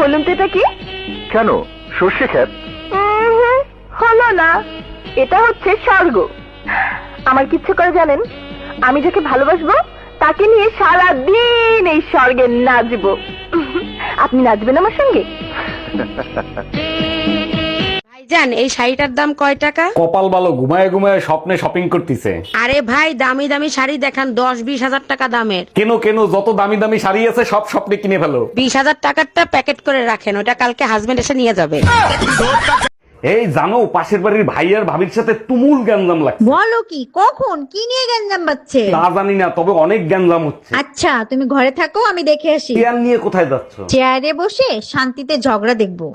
বলুন তো এটা কি? কেন, সর্ষে ক্ষেত? হলো না, এটা হচ্ছে স্বর্গ। আমার কিচ্ছু করে জানেন, আমি যাকে ভালোবাসবো তাকে নিয়ে সারা দিন এই স্বর্গে নাচবো। আপনি নাচবেন আমার সঙ্গে? ভাইজান, এই শাড়িটার দাম কয় টাকা? কপাল ভালো, ঘুমায় ঘুমায় স্বপ্নে শপিং করতেছে। আরে ভাই, দামি দামি শাড়ি দেখান, 10-20 হাজার টাকা দামের। কেন কেন, যত দামি দামি শাড়ি আছে সব স্বপ্নে কিনে ফেলো। 20,000 টাকারটা প্যাকেট করে রাখেন, ওটা কালকে হাজবেন্ড এসে নিয়ে যাবে। এই জানো, পাশের বাড়ির ভাই আর ভাবির সাথে তুমুল গ্যাঞ্জাম লাগছে। বলো কি, কখন, কি নিয়ে গ্যাঞ্জাম বাজছে? তা জানি না, তবে অনেক গ্যাঞ্জাম হচ্ছে। আচ্ছা, তুমি ঘরে থাকো, আমি দেখে আসি। চেয়ার নিয়ে কোথায় যাচ্ছ? চেয়ারে বসে শান্তিতে ঝগড়া দেখবো।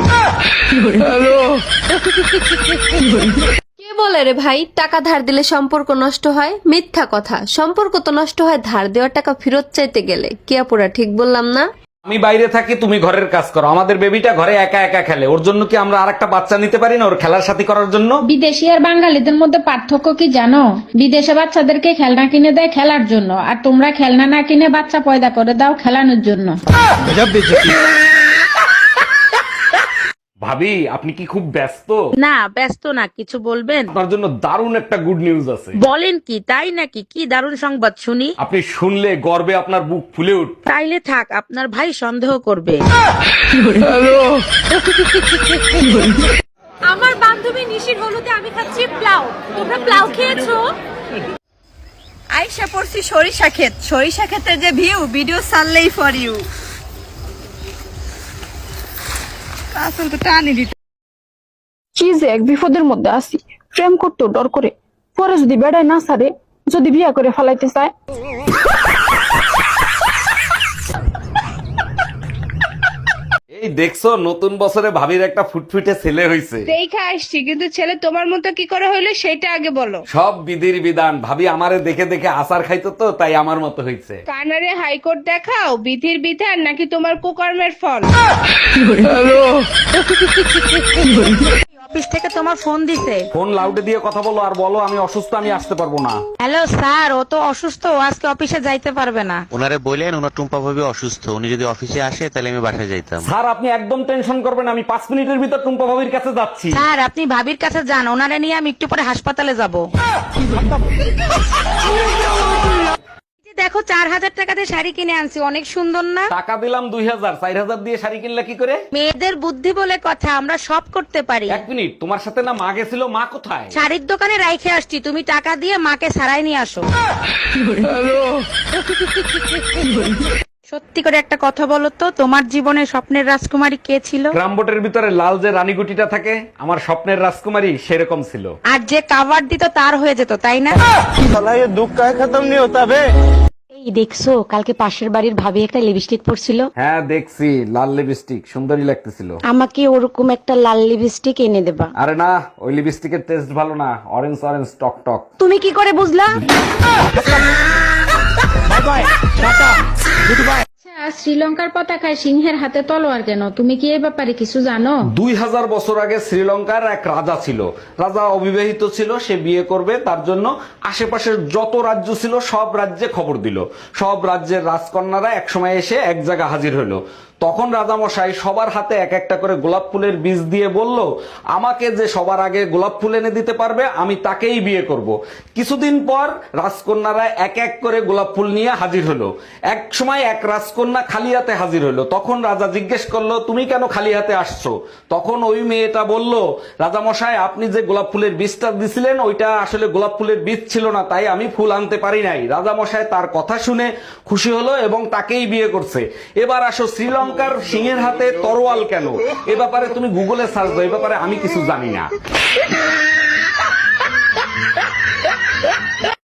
কে বলে রে ভাই টাকা ধার দিলে সম্পর্ক নষ্ট হয়? মিথ্যা কথা, সম্পর্ক তো নষ্ট হয় ধার দেওয়ার টাকা ফেরত চাইতে গেলে। কি আপুরা ঠিক বললাম না? আমি বাইরে থাকি, তুমি ঘরের কাজ করো। আমাদের বেবিটা ঘরে একা একা খেলে, ওর জন্য কি আমরা আরেকটা বাচ্চা নিতে পারি না ওর খেলার সাথী করার জন্য? বিদেশি আর বাঙালিদের মধ্যে পার্থক্য কি জানো? বিদেশে বাচ্চাদেরকে খেলনা কিনে দেয় খেলার জন্য, আর তোমরা খেলনা না কিনে বাচ্চা পয়দা করে দাও খেলানোর জন্য। ভাবি, আপনি কি খুব ব্যস্ত? না, ব্যস্ত না, কিছু বলবেন? আপনার জন্য দারুণ একটা গুড নিউজ আছে। বলেন কি, তাই নাকি? কি দারুণ সংবাদ, শুনি। আপনি শুনলে গর্বে আপনার বুক ফুলে উঠবে। তাইলে থাক, আপনার ভাই সন্দেহ করবে। আমার বান্ধবী নিশির হলুদে আমি খাচ্ছি প্লাউ। তোমরা প্লাউ খেয়েছো? আইসা পড়ছি সরিষা ক্ষেত, সরিষা ক্ষেতের যে ভিউ, ভিডিও সারলেই ফর ইউ। আসল তো টানি দিতে। কি যে এক বিপদের মধ্যে আছি, প্রেম করতেও ডর করে। পরে যদি বেড়ায় না সারে, যদি বিয়া করে ফেলাইতে চায়। এই দেখছো, নতুন বছরে ভাবির একটা ফুটফুটে ছেলে হইছে। দেখে আসছি, কিন্তু ছেলে তোমার মতো কি করে হইলো সেটা আগে বলো। সব বিধির বিধান। ভাবি আমারে দেখে দেখে আচার খাইতো তো, তাই আমার মতো হইছে। কানারে হাইকোর্ট দেখাও, বিধির বিধান নাকি তোমার কুকর্মের ফল? অফিস থেকে তোমার ফোন দিছে। ফোন লাউডে দিয়ে কথা বলো, আর বলো আমি অসুস্থ, আমি আসতে পারবো না। হ্যালো স্যার, ও তো অসুস্থ, ও আজকে অফিসে যাইতে পারবে না। ওনারে বললেন ওনার টুম্পা ভাবি অসুস্থ, উনি যদি অফিসে আসে তাহলে আমি বাসায় যাইতাম। স্যার, আপনি একদম টেনশন করবেন, আমি 5 মিনিটের ভিতর টুম্পা ভাবির কাছে যাচ্ছি। স্যার, আপনি ভাবির কাছে যান, ওনারে নিয়ে আমি একটু পরে হাসপাতালে যাব। দেখো, 4,000 টাকাতে শাড়ি কিনে আনছি, অনেক সুন্দর না? টাকা দিলাম 2,000, 4,000 দিয়ে শাড়ি কিনলে কি করে? মেয়েদের বুদ্ধি বলে কথা, আমরা সব করতে পারি। 1 মিনিট, তোমার সাথে না মা গেছিল, মা কোথায়? শাড়ির দোকানে রাইখে আসছি, তুমি টাকা দিয়ে মাকে সারাই নিয়ে আসো। সত্যি করে একটা কথা বলো তো, তোমার জীবনে স্বপ্নের রাজকুমারী কে ছিল? গ্রামবোটের ভিতরে লাল যে রানীগুটিটা থাকে, আমার স্বপ্নের রাজকুমারী সেরকম ছিল। আর যে কাভার দিত তার হয়ে যেত, তাই না? এই দেখছো, কালকে পাশের বাড়ির ভাবি একটা লিপস্টিক পরছিল। হ্যাঁ দেখছি, লাল লিপস্টিক সুন্দরী লাগতেছিল। আমাকে ওরকম একটা লাল লিপস্টিক এনে দেবা। আরে না, ওই লিপস্টিকের টেস্ট ভালো না, অরেঞ্জ অরেঞ্জ টক টক। তুমি কি করে বুঝলা? শ্রীলঙ্কার পতাকায় সিংহের হাতে তলোয়ার কেন? তুমি কি এই ব্যাপারে কিছু জানো? 2000 বছর আগে শ্রীলঙ্কার এক রাজা ছিল। রাজা অবিবাহিত ছিল, সে বিয়ে করবে, তার জন্য আশেপাশের যত রাজ্য ছিল সব রাজ্যে খবর দিল। সব রাজ্যের রাজকন্যারা একসময় এসে এক জায়গা হাজির হলো। তখন রাজামশাই সবার হাতে এক একটা করে গোলাপ ফুলের বীজ দিয়ে বলল, আমাকে যে সবার আগে গোলাপ ফুল এনে দিতে পারবে আমি তাকেই বিয়ে করব। কিছুদিন পর রাজকন্যারা এক এক করে গোলাপ ফুল নিয়ে হাজির হলো। এক সময় এক রাজকন্যা খালি হাতে হাজির হলো। তখন রাজা জিজ্ঞেস করলো, তুমি কেন খালি হাতে আসছো? তখন ওই মেয়েটা বলল, রাজামশাই আপনি যে গোলাপ ফুলের বীজটা দিছিলেন ওইটা আসলে গোলাপ ফুলের বীজ ছিল না, তাই আমি ফুল আনতে পারি নাই। রাজামশাই তার কথা শুনে খুশি হলো এবং তাকেই বিয়ে করছে। এবার আসো, শ্রীলঙ্কার সিংহের হাতে তরোয়াল কেন? এ ব্যাপারে তুমি গুগলে সার্চ দাও, এ ব্যাপারে আমি কিছু জানি না।